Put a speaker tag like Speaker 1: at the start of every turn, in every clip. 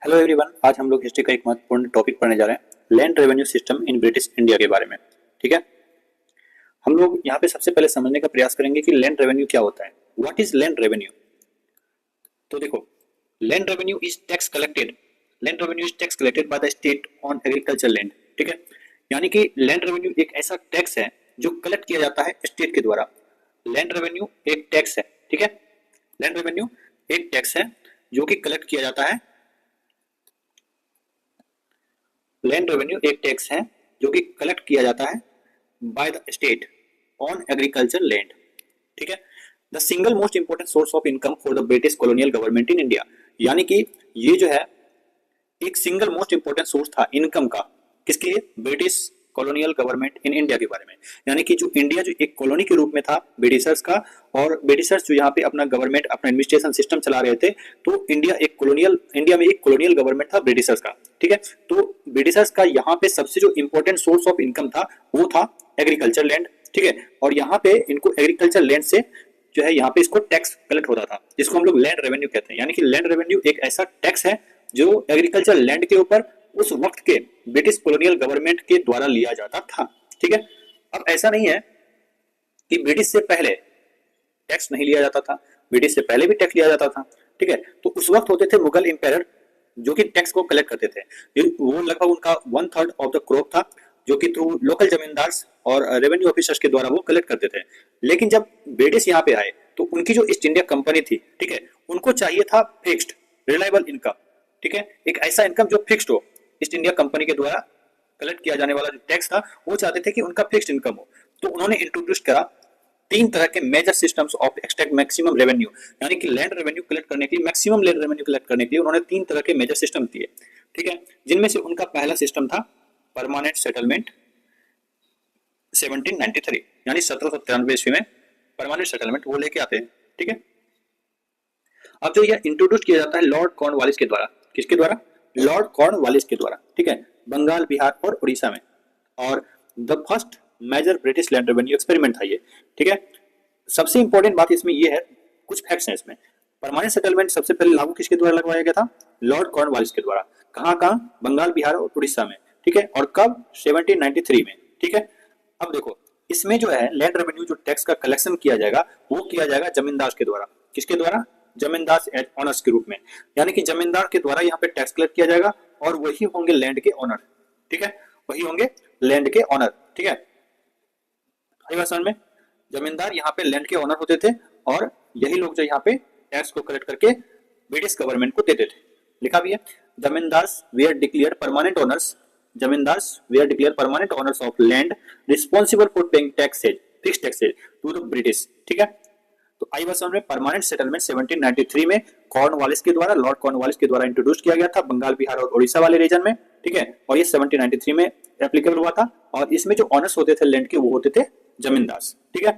Speaker 1: Hello everyone, आज हम लोग हिस्ट्री का एक महत्वपूर्ण टॉपिक पढ़ने जा रहे हैं, land revenue system in British India के बारे में। ठीक है, हम लोग यहाँ पे सबसे पहले समझने का प्रयास करेंगे कि लैंड रेवेन्यू क्या होता है। What is land revenue? तो देखो, land revenue is tax collected land revenue is tax collected by the state on agriculture land. ठीक है, यानी कि लैंड रेवेन्यू एक ऐसा टैक्स है जो कलेक्ट किया जाता है स्टेट के द्वारा। लैंड रेवेन्यू एक टैक्स है। ठीक है, लैंड रेवेन्यू एक टैक्स है जो कि कलेक्ट किया जाता है। लैंड रेवेन्यू एक टैक्स है जो कि कलेक्ट किया जाता है by the state on agriculture land. ठीक है, the single most important source of income for the British colonial government in India. यानी कि ये जो है एक सिंगल मोस्ट इंपोर्टेंट सोर्स था इनकम का। किसके लिए? British colonial government in India के बारे में। यानी कि जो इंडिया जो एक कॉलोनी के रूप में था ब्रिटिशर्स का, और ब्रिटिशर्स जो यहाँ पे अपना गवर्नमेंट अपना एडमिनिस्ट्रेशन सिस्टम चला रहे थे, तो इंडिया में एक कॉलोनियल गवर्नमेंट था ब्रिटिशर्स का। ठीक है, तो ब्रिटिशर्स का यहाँ पे सबसे जो इंपॉर्टेंट सोर्स ऑफ इनकम था वो था एग्रीकल्चर लैंड। ठीक है, और यहाँ पे इनको एग्रीकल्चर लैंड से जो है यहाँ पे इसको टैक्स कलेक्ट होता था, जिसको हम लोग लैंड रेवेन्यू कहते हैं। यानी कि लैंड रेवेन्यू एक ऐसा टैक्स है जो एग्रीकल्चर लैंड के ऊपर उस वक्त के ब्रिटिश कॉलोनियल गवर्नमेंट के द्वारा लिया जाता था। ठीक है, अब ऐसा नहीं है कि ब्रिटिश से पहले टैक्स नहीं लिया जाता था, ब्रिटिश से पहले भी टैक्स लिया जाता था। ठीक है, तो उस वक्त होते थे मुगल एम्पायर जो कि टैक्स को कलेक्ट करते थे। वो लगभग उनका 1/3 ऑफ द क्रॉप था, जो कि थ्रू लोकल जमींदार और रेवेन्यू ऑफिसर्स के द्वारा वो कलेक्ट करते थे। लेकिन जब ब्रिटिश यहाँ पे आए तो उनकी जो ईस्ट इंडिया कंपनी थी, ठीक है, उनको चाहिए था फिक्स्ड रिलायबल इनकम। ठीक है, एक ऐसा इनकम जो फिक्स्ड हो। ईस्ट इंडिया कंपनी के द्वारा कलेक्ट किया जाने वाला जो टैक्स था वो चाहते थे कि उनका फिक्स्ड इनकम हो। तो उन्होंने इंट्रोड्यूस करा 3 तरह के major systems of extract maximum revenue. यानी कि लैंड रेवेन्यू कलेक्ट करने के लिए, मैक्सिमम लैंड रेवेन्यू कलेक्ट करने के लिए उन्होंने 3 तरह के मेजर सिस्टम दिए। ठीक है, जिनमें से उनका पहला सिस्टम था परमानेंट सेटलमेंट 1793, यानी 1793 ईस्वी में परमानेंट सेटलमेंट वो लेके आते हैं। ठीक है, अब जो यह इंट्रोड्यूस किया जाता है लॉर्ड कॉर्नवालिस के द्वारा। किसके द्वारा? लॉर्ड कॉर्नवालिस के द्वारा। ठीक है, बंगाल, बिहार और उड़ीसा में। और the first major British land revenue experiment था ये। ठीक है, सबसे इंपॉर्टेंट बात इसमें ये है, कुछ फैक्ट्स हैं इसमें। परमानेंट सेटलमेंट सबसे पहले लागू किसके द्वारा लगवाया गया था? लॉर्ड कॉर्नवालिस के द्वारा। कहाँ कहाँ? बंगाल, बिहार और उड़ीसा में। ठीक है, और कब? 1793 में। ठीक है, अब देखो, इसमें जो है लैंड रेवेन्यू जो टैक्स का कलेक्शन किया जाएगा वो किया जाएगा जमींदार के द्वारा। किसके द्वारा? जमींदार एज ऑनर्स के रूप में। यानी कि जमींदार के द्वारा यहाँ पे टैक्स कलेक्ट किया जाएगा और वही होंगे लैंड के ऑनर। ठीक है, वही होंगे लैंड के ऑनर। ठीक है, समझ में? जमींदार यहाँ पे लैंड के ऑनर होते थे और यही लोग जो यहाँ पे टैक्स को कलेक्ट करके ब्रिटिश गवर्नमेंट को देते थे। लिखा भी है, zamindar were declare permanent owners zamindars were declare permanent owners of land responsible for paying taxes fixed taxes to the British. ठीक है, तो आई वर्ष में परमानेंट सेटलमेंट 1793 में कॉर्नवालिस के द्वारा, लॉर्ड कॉर्नवालिस के द्वारा इंट्रोड्यूस किया गया था बंगाल, बिहार और उड़ीसा वाले रीजन में। ठीक है, और ये 1793 में एप्लीकेबल हुआ था। और इसमें जो ऑनर्स होते थे लैंड के वो होते थे जमींदार। ठीक है,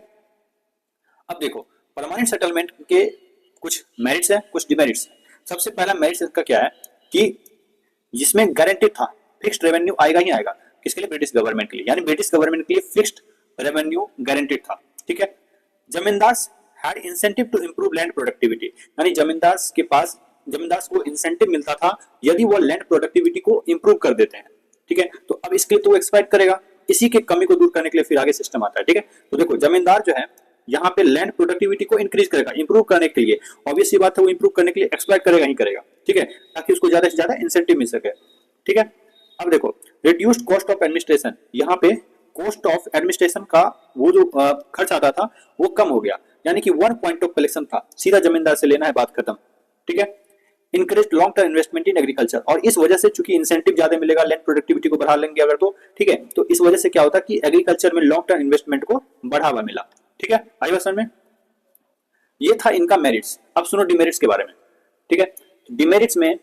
Speaker 1: अब देखो, परमानेंट सेटलमेंट के कुछ मेरिट्स है, कुछ डिमेरिट्स है। सबसे पहला मेरिट्स इसका क्या है कि जिसमें गारंटेड था फिक्स्ड रेवेन्यू आएगा ही आएगा। किसके लिए? ब्रिटिश गवर्नमेंट के लिए। यानी ब्रिटिश गवर्नमेंट के लिए फिक्स्ड रेवेन्यू गारंटेड था। ठीक है, zamindar had incentive to improve land productivity. यानी जमींदार को इंसेंटिव मिलता था यदि वो लैंड प्रोडक्टिविटी को इंप्रूव कर देते हैं। ठीक है, तो अब इसके लिए तो एक्सपेक्ट करेगा, इसी के कमी को दूर करने के लिए फिर आगे सिस्टम आता है। ठीक है, तो देखो, जमींदार जो है यहाँ पे लैंड प्रोडक्टिविटी को इंक्रीज करेगा, इंप्रूव करने के लिए। ऑब्वियस बात है, वो इंप्रूव करने के लिए एक्सपेक्ट करेगा ही करेगा। ठीक है, ताकि उसको ज्यादा से ज्यादा इंसेंटिव मिल सके। ठीक है, अब देखो, रिड्यूस्ड कॉस्ट ऑफ एडमिनिस्ट्रेशन। यहाँ पे कॉस्ट ऑफ एडमिनिस्ट्रेशन का वो जो खर्च आता था वो कम हो गया। यानी कि 1 पॉइंट ऑफ कलेक्शन था, सीधा जमींदार से लेना है, बात खत्म। ठीक है, encourage long term investment in agriculture. और इस वजह से चूंकि इंसेंटिव ज्यादा मिलेगा, लैंड प्रोडक्टिविटी को बढ़ा लेंगे अगर, तो ठीक है, तो इस वजह से क्या होता है कि एग्रीकल्चर में लॉन्ग टर्म इन्वेस्टमेंट को बढ़ावा मिला। ठीक है, आई वर्ष में ये था इनका मेरिट्स। अब सुनो डिमेरिट्स के बारे में। ठीक है, डिमेरिट्स में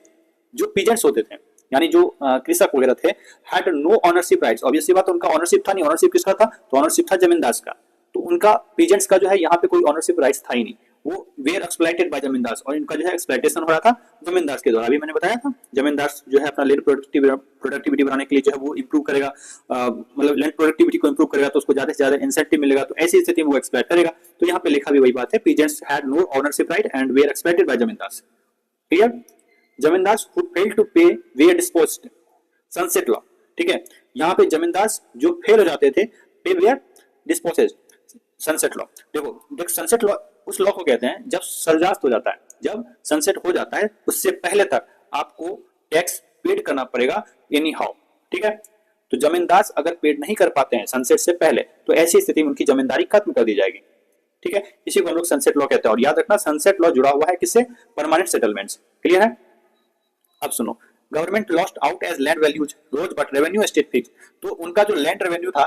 Speaker 1: जो पीजेंट्स होते थे, यानी जो कृषक वगैरह थे, had no ownership rights. Obviously बात, उनका ओनरशिप था नहीं। ओनरशिप किसका था? तो ओनरशिप था जमींदार का। तो उनका पीजेंट्स का जो है यहाँ पे कोई ओनरशिप राइट्स था ही नहीं। वो वेयर एक्सप्लॉइटेड बाय जमींदार, और इनका जो है एक्सप्लॉइटेशन हो रहा था जमींदार के द्वारा। अभी मैंने बताया था, जमींदार जो है अपना लैंड प्रोडक्टिविटी बढ़ाने के लिए जो है वो इंप्रूव करेगा, मतलब लैंड प्रोडक्टिविटी को इंप्रूव करेगा तो उसको ज्यादा से ज्यादा इंसेंटिव मिलेगा। तो ऐसी स्थिति में वो एक्सप्लॉइट करेगा। तो यहाँ पे लिखा भी वही बात है, peasants had no ownership right and were exploited by zamindar. Clear? Zamindar who failed to pay were dispossessed, sunset law, ठीक है। यहाँ पे जमींदार जो फेल हो जाते थे पे वेयर डिस्पोसेस्ड, सनसेट लॉ। देखो सनसेट लॉ उस लॉ को कहते हैं जब सूर्यास्त हो जाता है, जब सनसेट हो जाता है उससे पहले तक आपको टैक्स पेड करना पड़ेगा एनी हाउ, ठीक है। तो जमींदार अगर पेड नहीं कर पाते हैं सनसेट से पहले तो ऐसी स्थिति में उनकी जमींदारी खत्म कर दी जाएगी, ठीक है। इसी को हम लोग सनसेट लॉ कहते हैं। और याद रखना सनसेट लॉ जुड़ा हुआ है किससे? Permanent settlements. क्लियर है? अब सुनो, government lost out as land values rose but revenue stayed fix. तो उनका जो लैंड रेवेन्यू था,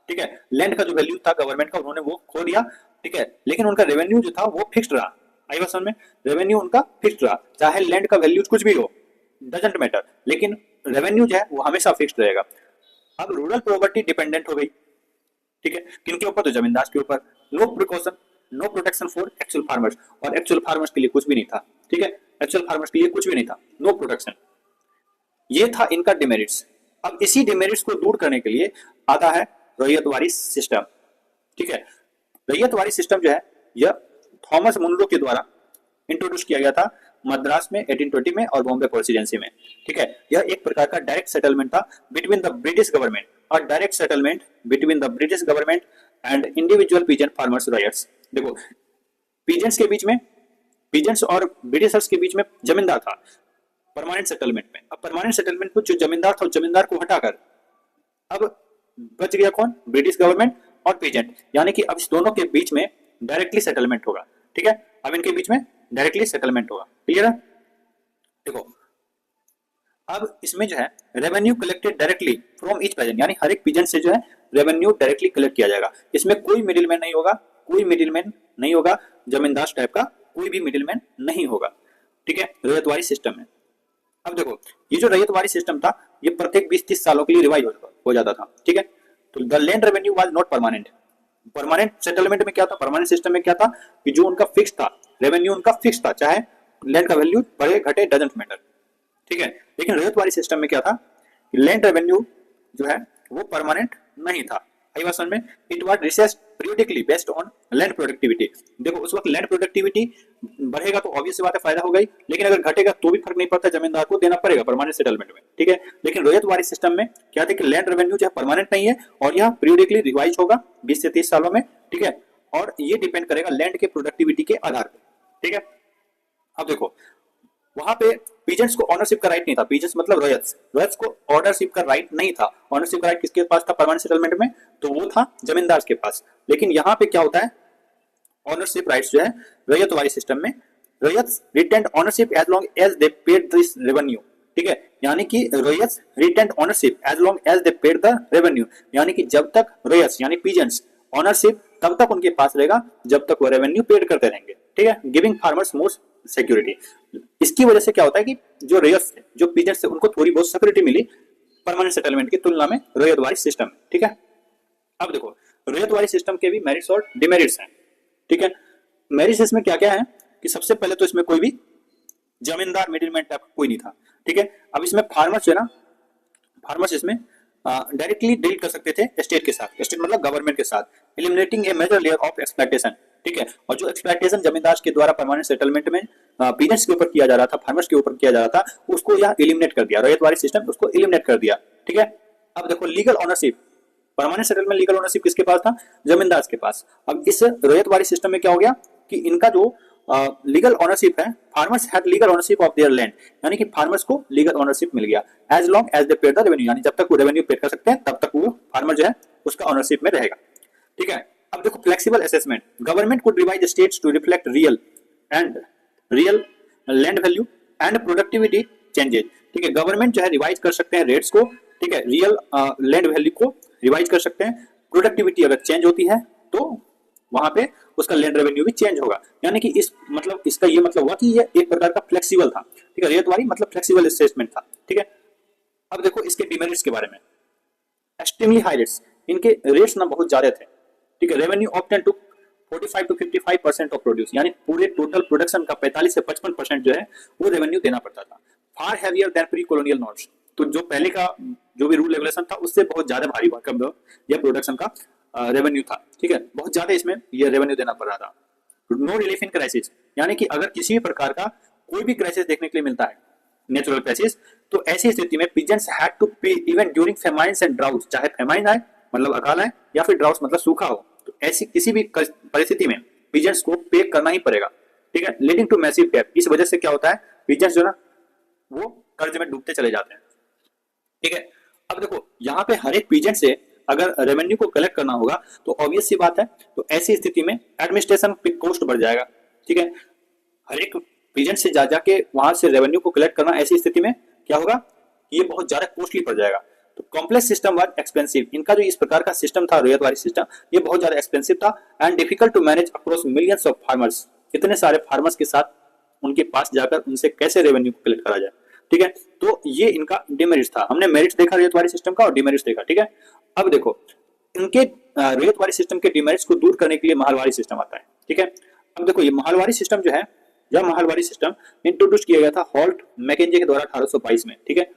Speaker 1: ठीक है, लैंड का जो वैल्यू था गवर्नमेंट का उन्होंने वो खो दिया, ठीक है, लेकिन उनका रेवेन्यू जो था वो फिक्स्ड रहा। आई बात समझ में? रेवेन्यू उनका फिक्स्ड रहा, चाहे लैंड का वैल्यू कुछ भी हो, डजंट मैटर, लेकिन रेवेन्यू जो है वो हमेशा फिक्स्ड रहेगा। अब रूरल प्रॉपर्टी डिपेंडेंट हो गई, ठीक है, किनके ऊपर? तो जमींदार के ऊपर। No precaution, no protection for actual farmers, और एक्चुअल फार्मर्स के लिए कुछ भी नहीं था, ठीक है, एक्चुअल फार्मर्स के लिए कुछ भी नहीं था, नो प्रोटेक्शन। ये था इनका डिमेरिट्स। अब इसी डिमेरिट्स को दूर करने के लिए आता है रैयतवारी सिस्टम, ठीक है। रैयतवारी सिस्टम जो है यह थॉमस मुनरो के द्वारा इंट्रोड्यूस किया गया था मद्रास में 1820 में और बॉम्बे प्रेसिडेंसी में, ठीक है। यह एक प्रकार का डायरेक्ट सेटलमेंट था बिटवीन द ब्रिटिश गवर्नमेंट, और direct settlement between the British government and individual peasant farmers rights. देखो पीजेंट्स के बीच में, पीजेंट्स और ब्रिटिशर्स के बीच में जमींदार था परमानेंट सेटलमेंट में। अब परमानेंट सेटलमेंट में जो जमींदार था, जमींदार को हटाकर अब बच गया कौन? ब्रिटिश गवर्नमेंट और पीजेंट, यानी कि अब इस दोनों के बीच में डायरेक्टली सेटलमेंट होगा, ठीक है। अब इनके बीच में डायरेक्टली सेटलमेंट होगा। क्लियर है? देखो अब इसमें जो है revenue collected directly from each peasant, यानी हर एक पीजेंट से जो है रेवेन्यू डायरेक्टली कलेक्ट किया जाएगा। इसमें कोई मिडिलमैन नहीं होगा, कोई मिडिलमैन नहीं होगा, जमींदार टाइप का कोई भी मिडिलमैन नहीं होगा, ठीक है, रैयतवारी सिस्टम में। अब देखो ये जो रैयतवारी सिस्टम था ये प्रत्येक 20-30 सालों के लिए रिवाइज हो जाता था, ठीक है। तो the land revenue was not permanent. Permanent settlement में क्या था, परमानेंट सिस्टम में क्या था कि जो उनका फिक्स था, रेवेन्यू उनका फिक्स था, चाहे लैंड का वैल्यू बढ़े घटे डजंट मैटर, ठीक है। लेकिन रैयतवारी सिस्टम में क्या था कि लैंड रेवेन्यू जो है वो परमानेंट नहीं था। आई बात समझ में? It was richest periodically based on land productivity. देखो उस वक्त लैंड प्रोडक्टिविटी बढ़ेगा तो ऑब्वियस बात है फायदा होगा ही, लेकिन अगर घटेगा तो भी फर्क नहीं पड़ता, जमींदार को देना पड़ेगा परमानेंट सेटलमेंट में, ठीक है। लेकिन रैयतवारी सिस्टम में क्या था कि लैंड रेवेन्यू जो है परमानेंट नहीं है और यह पीरियडिकली रिवाइज होगा 20 से 30 सालों में, ठीक है, और ये डिपेंड करेगा लैंड के प्रोडक्टिविटी के आधार पर, ठीक है। अब देखो वहां पे पीजेंट्स को ऑनरशिप का राइट नहीं था, पीजेंट्स मतलब रॉयल्स, रॉयल्स को ऑनरशिप का राइट नहीं था। ऑनरशिप का राइट किसके पास था परमानेंट सेटलमेंट में? तो वो था जमींदार के पास। लेकिन यहाँ पे क्या होता है, ऑनरशिप राइट्स जो है रैयतवारी सिस्टम में, royals retained ownership as long as they paid this revenue, ठीक है, यानी कि royals retained ownership as long as they paid the revenue, यानी कि जब तक रॉयल्स यानी पीजेंट्स ऑनरशिप तब तक उनके पास रहेगा जब तक वो रेवेन्यू पेड करते रहेंगे, ठीक है, गिविंग फार्मर्स मोर सिक्योरिटी। इसकी वजह से क्या होता है कि जो रॉयल्स थे, जो पीजेंट्स थे, उनको थोड़ी बहुत सिक्योरिटी मिली परमानेंट सेटलमेंट की तुलना में रैयतवारी सिस्टम, ठीक है। अब देखो रैयतवारी सिस्टम के भी मेरिट्स और डिमेरिट्स हैं, ठीक है। मेरिट्स इसमें क्या क्या है कि सबसे पहले तो इसमें कोई भी जमींदार मिडिलमैन टाइप कोई नहीं था, ठीक है। अब इसमें फार्मर्स जो है ना, फार्मर्स इसमें डायरेक्टली डील कर सकते थे स्टेट के साथ, स्टेट मतलब गवर्नमेंट के साथ, eliminating a major layer of exploitation, ठीक है। और जो एक्सप्लॉयटेशन जमींदार के द्वारा परमानेंट सेटलमेंट में पीजेंट्स के ऊपर किया जा रहा था, फार्मर्स के ऊपर किया जा रहा था, उसको यह एलिमिनेट कर दिया, रैयतवारी सिस्टम उसको एलिमिनेट कर दिया, ठीक है। अब देखो legal ownership, permanent settlement legal ownership किसके पास था? जमींदार के पास। अब इस रैयतवारी सिस्टम में क्या हो गया कि इनका जो लीगल ओनरशिप है, farmers had legal ownership of their land, यानी कि फार्मर्स को लीगल ओनरशिप मिल गया as long as they paid the revenue, यानी जब तक वो रेवेन्यू पेड कर सकते हैं तब तक वो फार्मर जो है उसका ओनरशिप में रहेगा, ठीक है। अब देखो flexible assessment, government could revise the states to reflect real land value and productivity changes, ठीक है। गवर्नमेंट जो है रिवाइज कर सकते हैं रेट्स को, ठीक है, रियल लैंड वैल्यू को रिवाइज कर सकते हैं, प्रोडक्टिविटी अगर चेंज होती है तो वहां पे उसका लैंड रेवेन्यू भी चेंज होगा, यानी कि इस मतलब इसका ये मतलब हुआ कि ये एक प्रकार का फ्लेक्सिबल था, ठीक है, रैयतवारी मतलब फ्लेक्सिबल असेसमेंट था, ठीक है। अब देखो इसके डिमेरिट्स के बारे में, एक्सट्रीमली हाई रेट्स, इनके रेट्स ना बहुत ज्यादा थे, ठीक है। Revenue often to 45 to 55% of produce, यानी पूरे टोटल प्रोडक्शन का 45 से 55% जो है वो रेवेन्यू देना पड़ता था। Far heavier than pre colonial norms, तो जो पहले का जो भी रूल रेगुलेशन था उससे बहुत ज्यादा भारी भरकम यह प्रोडक्शन का रेवेन्यू था, ठीक है, बहुत ज्यादा इसमें यह रेवेन्यू देना पड़ रहा था। नो रिलीफ इन क्राइसिस, यानी कि अगर किसी भी प्रकार का कोई भी क्राइसिस देखने के लिए मिलता है, नेचुरल क्राइसिस। तो ऐसी स्थिति में पीजेंट्स हैड टू पे इवन ड्यूरिंग फेमाइन्स एंड ड्राउट्स, चाहे फेमाइन आए मतलब अकाल आए या फिर ड्राउट्स मतलब सूखा हो, तो ऐसी किसी भी परिस्थिति में पीजेंट्स को पे करना ही पड़ेगा, ठीक है, लीडिंग टू मैसिव डेब्ट। इस वजह से क्या होता है, पीजेंट्स जो ना वो कर्ज में डूबते चले जाते हैं, ठीक है। अब देखो यहाँ पे हर एक पीजेंट से अगर रेवेन्यू को कलेक्ट करना होगा तो ऑब्वियस सी बात है, तो ऐसी स्थिति में एडमिनिस्ट्रेशन पे कॉस्ट बढ़ जाएगा, ठीक है। हर एक पीजेंट से जा जाके वहां से रेवेन्यू को कलेक्ट करना, ऐसी स्थिति में क्या होगा, ये बहुत ज्यादा कॉस्टली पड़ जाएगा। तो कॉम्प्लेक्स सिस्टम वाज एक्सपेंसिव, इनका जो इस प्रकार का सिस्टम था रैयतवाड़ी सिस्टम, ये बहुत ज्यादा एक्सपेंसिव था and difficult to manage across millions of farmers. इतने सारे फार्मर्स के साथ उनके पास जाकर उनसे कैसे रेवेन्यू को कलेक्ट करा जाए, ठीक है। तो ये इनका डिमेरिट्स था। हमने मेरिट्स देखा रैयतवाड़ी सिस्टम का और डिमेरिट्स देखा, ठीक है। अब देखो इनके रैयतवाड़ी सिस्टम के डिमेरिट्स को दूर करने के लिए महलवाड़ी सिस्टम आता है, ठीक है। अब देखो ये महलवाड़ी सिस्टम जो है, यह महलवाड़ी सिस्टम इंट्रोड्यूस किया गया था हॉल्ट मैकेंजी के द्वारा 1822 में, ठीक है।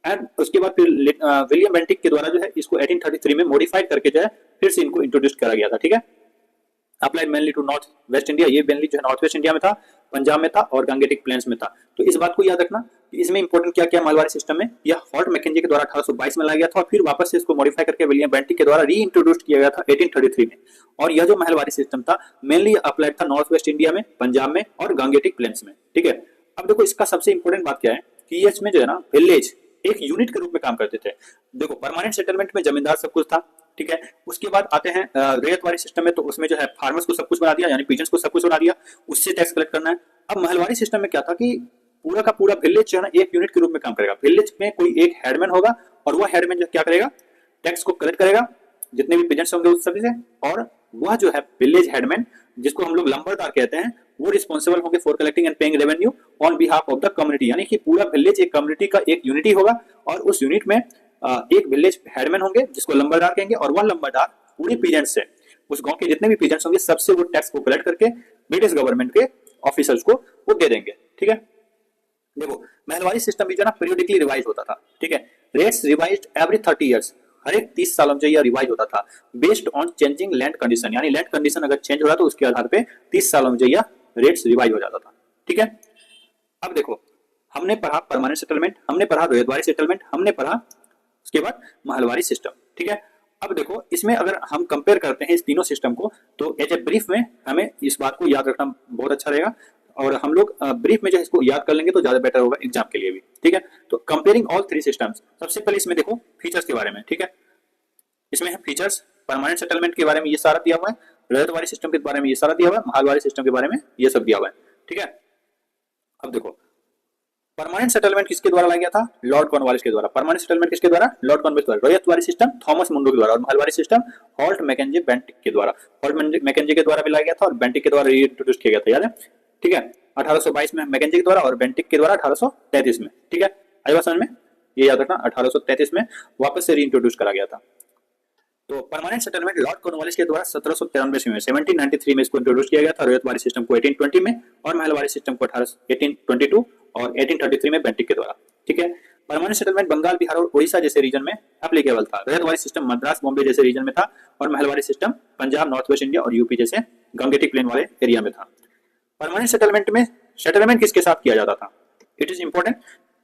Speaker 1: एंड उसके बाद फिर विलियम बेंटिक के द्वारा जो है इसको 1833 में मॉडिफाइड करके जो है फिर से इनको इंट्रोड्यूस करा गया था, ठीक है। Applied mainly to north west India, ये मेनली जो है नॉर्थ वेस्ट इंडिया में था, पंजाब में था और गंगेटिक प्लेन्स में था। तो इस बात को याद रखना कि इसमें इंपॉर्टेंट क्या क्या महलवाड़ी सिस्टम में, यह हॉल्ट मैकेंजी के द्वारा 1822 में लाया गया था और फिर वापस से इसको मॉडिफाई करके विलियम बेंटिक के द्वारा री इंट्रोड्यूस किया गया था 1833 में। और यह जो महलवाड़ी सिस्टम था मेनली अप्लाइड था नॉर्थ वेस्ट इंडिया में, पंजाब में और गंगेटिक प्लेन्स में, ठीक है। अब देखो इसका सबसे इंपॉर्टेंट बात क्या है कि ये इसमें जो है ना विलेज एक यूनिट के रूप में काम करते थे। देखो परमानेंट सेटलमेंट में जमींदार सब कुछ था, ठीक है। उसके बाद आते हैं रैयतवाड़ी सिस्टम में, तो उसमें जो है फार्मर्स को सब कुछ बना दिया, यानी पीजेंट्स को सब कुछ बना दिया, उससे टैक्स कलेक्ट करना है। अब महलवाड़ी सिस्टम में क्या था कि पूरा का पूरा विलेज जो है ना एक यूनिट के रूप में काम करेगा। विलेज में कोई एक हेडमैन होगा और वह हेडमैन जो क्या करेगा, टैक्स को कलेक्ट करेगा जितने भी पीजेंट्स होंगे उस सभी से, और वह जो है विलेज हेडमैन जिसको हम लोग लंबरदार कहते हैं, वो रिस्पॉन्सिबल होंगे for collecting and paying revenue on behalf of the community. यानी कि पूरा विलेज एक कम्युनिटी का एक यूनिटी होगा और उस यूनिट में एक विलेज हेडमैन होंगे जिसको लंबरदार कहेंगे, और वह लंबरदार पूरी पीजेंट से, उस गांव के जितने भी पीजेंट्स होंगे सबसे वो टैक्स को कलेक्ट करके ब्रिटिश गवर्नमेंट के ऑफिसर्स को वो दे देंगे, ठीक है। देखो महलवाड़ी सिस्टम भी जो ना पीरियडिकली रिवाइज होता था, ठीक है। रेट्स रिवाइज्ड एवरी 30 इयर्स, हर एक 30 सालों में यह रिवाइज होता था based on changing land condition, यानी लैंड कंडीशन अगर चेंज हो रहा तो उसके आधार पे 30 सालों में यह रेट्स रिवाइज हो जाता था, ठीक है। अब देखो हमने पढ़ा परमानेंट सेटलमेंट, हमने पढ़ा रैयतवाड़ी सेटलमेंट, हमने पढ़ा उसके बाद महलवाड़ी सिस्टम, ठीक है। अब देखो इसमें अगर हम कंपेयर करते हैं इस तीनों सिस्टम को, तो एज ए ब्रीफ में हमें इस बात को याद रखना बहुत अच्छा रहेगा, और हम लोग ब्रीफ में जो इसको याद कर लेंगे तो ज्यादा बेटर होगा एग्जाम के लिए भी, ठीक है। तो कंपेयरिंग ऑल थ्री सिस्टम्स, सबसे पहले इसमें देखो फीचर्स के बारे में, ठीक है। इसमें है फीचर्स, परमानेंट सेटलमेंट के बारे में ये सारा दिया हुआ है, रैयतवाड़ी सिस्टम के बारे में ये सारा दिया हुआ है, महलवाड़ी सिस्टम के बारे में ये सब दिया हुआ है, ठीक है। अब देखो परमानेंट सेटलमेंट किसके द्वारा लाया गया था, लॉर्ड कॉर्नवालिस के द्वारा। परमानेंट सेटलमेंट किसके द्वारा, लॉर्ड कॉर्नवालिस द्वारा। रैयतवाड़ी सिस्टम थॉमस मुंडो के द्वारा, और Mahalwari system Holt Mackenzie Bentinck के द्वारा। हॉल्ट मैकेंजी के द्वारा भी लाया गया था और बेंटिक के द्वारा इंट्रोड्यूस किया गया था, याद है, ठीक है। 1822 में मैकेंजी के द्वारा और बेंटिक के द्वारा 1833 में, ठीक है। आई बात समझ में, ये याद रखना 1833 में वापस से रीइंट्रोड्यूस करा गया था। तो परमानेंट सेटलमेंट लॉर्ड कॉर्नवालिस के द्वारा 1793 में 1793 में इसको इंट्रोड्यूस किया गया था, रैयतवाड़ी सिस्टम को 1820 में और महलवाड़ी सिस्टम को 1822 और 1833 में बेंटिक के द्वारा, ठीक है। परमानेंट सेटलमेंट बंगाल, बिहार और उड़ीसा जैसे रीजन में एप्लीकेबल था। रैयतवाड़ी सिस्टम मद्रास, बॉम्बे जैसे रीजन में था, और Mahalwari system Punjab, north west India और यूपी जैसे गंगेटिक प्लेन वाले एरिया में था। परमानेंट सेटलमेंट में सेटलमेंट किसके साथ किया जाता था, इट इज इंपॉर्टेंट,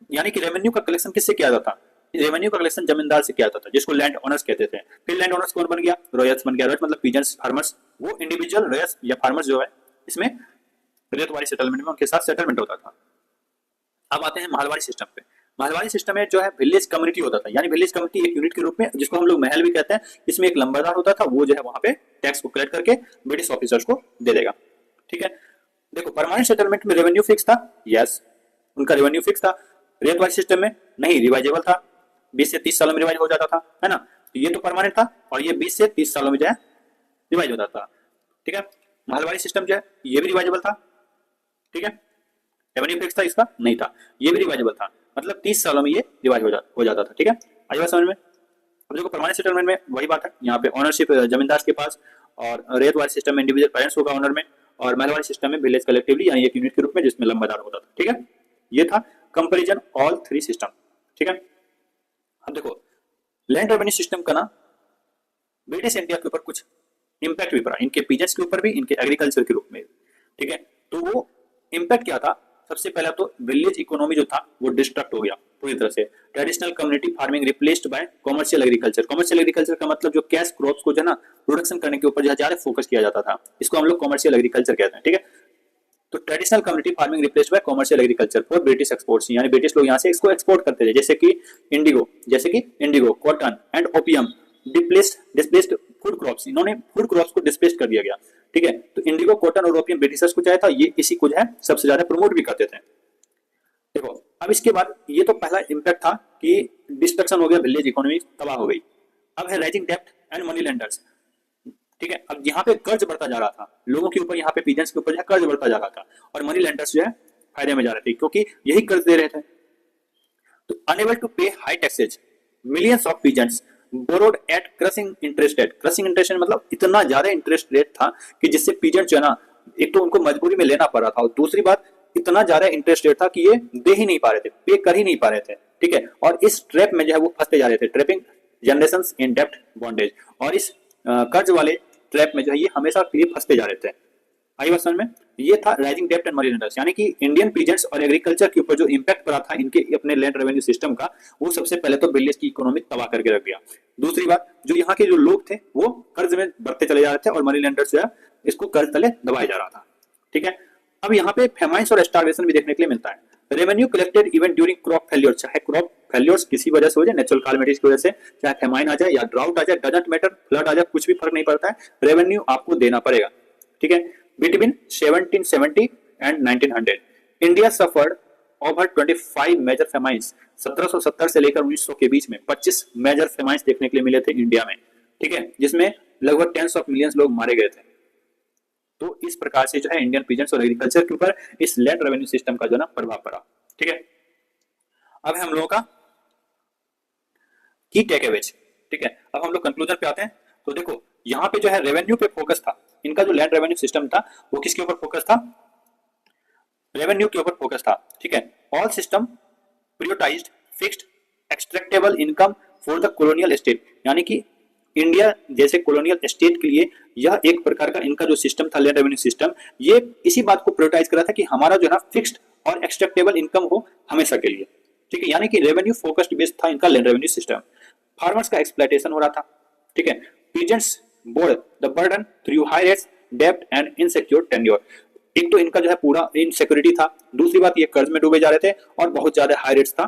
Speaker 1: यानी कि रेवेन्यू का कलेक्शन किससे किया जाता था, रेवेन्यू का कलेक्शन जमींदार से किया जाता था जिसको लैंड ओनर्स कहते थे। फिर लैंड ओनर्स कौन बन गया, रॉयल्स बन गया। रॉयल्स मतलब पीजेंट्स, फार्मर्स, वो इंडिविजुअल रॉयल्स या फार्मर्स जो है इसमें रैयतवाड़ी सेटलमेंट में उनके साथ सेटलमेंट होता था। अब आते हैं महलवाड़ी सिस्टम पे। महलवाड़ी सिस्टम में जो है विलेज कम्युनिटी होता था, यानी विलेज कम्युनिटी एक यूनिट के रूप में, जिसको हम लोग महल भी कहते हैं। इसमें एक लंबरदार होता था, वो जो है वहां पे टैक्स को कलेक्ट करके ब्रिटिश ऑफिसर्स को दे देगा, ठीक है। देखो परमानेंट सेटलमेंट में रेवेन्यू फिक्स था, यस उनका रेवेन्यू फिक्स था। रैयतवाड़ी सिस्टम में नहीं, रिवाइजेबल था, 20 से 30 सालों में रिवाइज हो जाता था, है ना। तो ये तो परमानेंट था और ये 20 से 30 सालों में जो है रिवाइज होता था, ठीक है। महलवाड़ी सिस्टम जो है ये भी रिवाइजेबल था, ठीक है। रेवेन्यू फिक्स था, इसका नहीं था, ये भी रिवाइजेबल था, मतलब 30 सालों में ये रिवाइज हो जाता था, ठीक है। आई बात समझ में। अब देखो परमानेंट सेटलमेंट में वही बात है, यहाँ पे ओनरशिप जमींदार के पास, और रैयतवाड़ी सिस्टम में इंडिविजुअल पेरेंट्स होगा ओनर में, और महलवाड़ी सिस्टम में विलेज कलेक्टिवली यानी एक यूनिट के रूप में जिसमें लंबरदार होता था, ठीक है। ये था कंपैरिजन ऑल थ्री सिस्टम, ठीक है। अब देखो लैंड रेवेन्यू सिस्टम का ना ब्रिटिश इंडिया के ऊपर कुछ इंपैक्ट भी पड़ा, इनके पीजेंट्स के ऊपर भी, इनके एग्रीकल्चर के रूप में, ठीक है। तो वो इंपैक्ट क्या था, सबसे पहला तो विलेज इकोनॉमी जो था वो डिस्ट्रक्ट हो गया पूरी तरह से। Traditional community farming replaced by commercial agriculture. Commercial agriculture का मतलब जो कैश क्रॉप्स को जो है ना प्रोडक्शन करने के ऊपर ज्यादा फोकस किया जाता था, इसको हम लोग कॉमर्शियल एग्रीकल्चर कहते हैं, ठीक है। तो traditional community farming replaced by commercial agriculture for British exports, यानी ब्रिटिश लोग यहाँ से इसको एक्सपोर्ट करते थे, जैसे कि Indigo, cotton and opium. Displaced food crops, इन्होंने फूड क्रॉप्स को डिस्प्लेस कर दिया गया, ठीक है। तो इंडिगो, कॉटन और ओपियम ब्रिटिशर्स को चाहे था, ये इसी को जो है सबसे ज्यादा प्रमोट भी करते थे। देखो अब इसके बाद ये तो पहला इंपैक्ट था कि डिस्ट्रक्शन हो गया, विलेज इकोनॉमी तबाह हो गई। अब है राइजिंग डेब्ट एंड मनी लेंडर्स, ठीक है। अब यहाँ पे कर्ज बढ़ता जा रहा था लोगों के ऊपर, यहाँ पे पीजेंट्स के ऊपर जो है कर्ज बढ़ता जा रहा था, और मनी लेंडर्स जो है फायदे में जा रहे थे क्योंकि यही कर्ज दे रहे थे। तो unable to pay high taxes, millions of peasants borrowed at crushing interest rate. Crushing interest मतलब इतना ज्यादा इंटरेस्ट रेट था कि जिससे पीजेंट जो है ना, एक तो उनको मजबूरी में लेना पड़ रहा था, और दूसरी बात इतना ज्यादा इंटरेस्ट रेट था कि ये दे ही नहीं पा रहे थे, पे कर ही नहीं पा रहे थे, ठीक है। और इस ट्रैप में जो है वो फंसते जा रहे थे, ट्रैपिंग जनरेशंस इन डेब्ट बॉन्डेज। और इस कर्ज वाले ट्रैप में जो है ये हमेशा के लिए फंसते जा रहे थे। आई बात समझ में? ये था राइजिंग डेब्ट एंड मनी लेंडर्स, यानी कि इंडियन पीजेंट्स और एग्रीकल्चर के ऊपर जो इंपैक्ट पड़ा था इनके अपने लैंड रेवेन्यू सिस्टम का, वो सबसे पहले तो विलेज की इकोनॉमी तबाह करके रख दिया। दूसरी बात, जो यहाँ के जो लोग थे वो कर्ज में बढ़ते चले जा रहे थे, और मनी लेंडर्स जो है इसको कर्ज तले दबाया जा रहा था, ठीक है। अब यहाँ पे फेमाइन्स और स्टारवेशन भी देखने के लिए मिलता है। Revenue collected even during crop failure, चाहे क्रॉप फेल्योर्स किसी वजह से हो जाए, नेचुरल कैलामिटीज की वजह से, चाहे फेमाइन आ जाए या ड्राउट आ जाए, डजंट मैटर, फ्लड आ जाए, कुछ भी फर्क नहीं पड़ता है, रेवेन्यू आपको देना पड़ेगा, ठीक है। Between 1770 and 1900 India suffered over 25 major famines. 1770 से लेकर 1900 के बीच में 25 मेजर फेमाइन्स देखने के लिए मिले थे इंडिया में, ठीक है, जिसमें लगभग टेंस ऑफ मिलियंस लोग मारे गए थे। तो इस प्रकार से जो है इंडियन पीजेंट्स और एग्रीकल्चर के ऊपर इस लैंड रेवेन्यू सिस्टम का जो ना प्रभाव पड़ा, ठीक है। अब है हम लोगों का की टेकअवेज, ठीक है। अब हम लोग कंक्लूजन पे आते हैं। तो देखो यहाँ पे जो है रेवेन्यू पे फोकस था, इनका जो लैंड रेवेन्यू सिस्टम था वो किसके ऊपर फोकस था? रेवेन्यू के ऊपर फोकस था, ठीक है। All system prioritized fixed extractable income for the colonial state, यानी कि इंडिया जैसे कॉलोनियल स्टेट के लिए यह एक प्रकार का इनका जो सिस्टम था लैंड रेवेन्यू सिस्टम, ये इसी बात को प्रायोरिटाइज कर रहा था कि हमारा जो है ना फिक्स्ड और एक्सट्रैक्टेबल इनकम हो हमेशा के लिए, ठीक है। यानी कि रेवेन्यू फोकस्ड बेस्ड था इनका लैंड रेवेन्यू सिस्टम। फार्मर्स का एक्सप्लॉयटेशन हो रहा था, ठीक है। Peasants board the burden through high rates, डेब्ट एंड इनसिक्योर टेन्योर। एक तो इनका जो है पूरा इनसिक्योरिटी था, दूसरी बात ये कर्ज में डूबे जा रहे थे, और बहुत ज्यादा हाई रेट्स था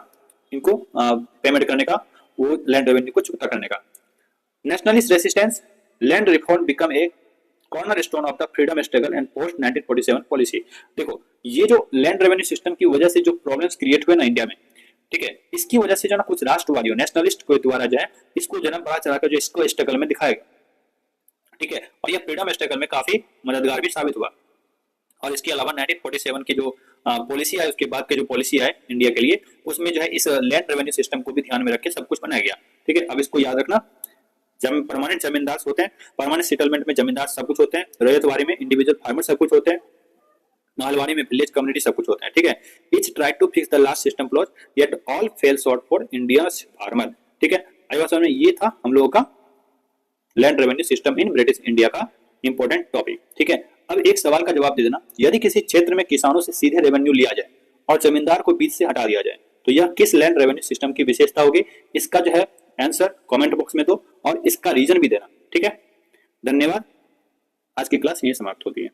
Speaker 1: इनको पेमेंट करने का, वो लैंड रेवेन्यू को चुकता करने का। Nationalist resistance, land reform become a cornerstone of the freedom struggle and post 1947 policy. देखो ये जो लैंड रेवेन्यू सिस्टम की वजह से जो प्रॉब्लम्स क्रिएट हुए ना इंडिया में, ठीक है, इसकी वजह से जो ना कुछ राष्ट्रवादियों नेशनलिस्ट को द्वारा जो है इसको जो ना बढ़ा चढ़ाकर जो इसको स्ट्रगल में दिखाया गया, ठीक है। और ये फ्रीडम स्ट्रगल में काफी मददगार भी साबित हुआ। और इसके अलावा 1947 की जो पॉलिसी आई, उसके बाद के जो पॉलिसी आए इंडिया के लिए, उसमें जो है इस लैंड रेवेन्यू सिस्टम को भी ध्यान में रख के सब कुछ बनाया गया, ठीक है। अब इसको याद रखना, परमानेंट जमींदार होते हैं, परमानेंट सेटलमेंट में जमींदार सब कुछ होते हैं, रैयतवाड़ी में इंडिविजुअल फार्मर सब कुछ होते हैं, महलवाड़ी में विलेज कम्युनिटी सब कुछ होते हैं, ठीक है। Each try to fix the last system clause yet all fell short for India's farmer, ठीक है। आई बात समझ में? ये था हम लोगों का land revenue system in British India का इंपॉर्टेंट टॉपिक, ठीक है। अब एक सवाल का जवाब दे देना, यदि किसी क्षेत्र में किसानों से सीधे रेवेन्यू लिया जाए और जमींदार को बीच से हटा दिया जाए तो यह किस लैंड रेवेन्यू सिस्टम की विशेषता होगी? इसका जो है आंसर कमेंट बॉक्स में दो, और इसका रीजन भी देना, ठीक है। धन्यवाद। आज की क्लास यहीं समाप्त होती है।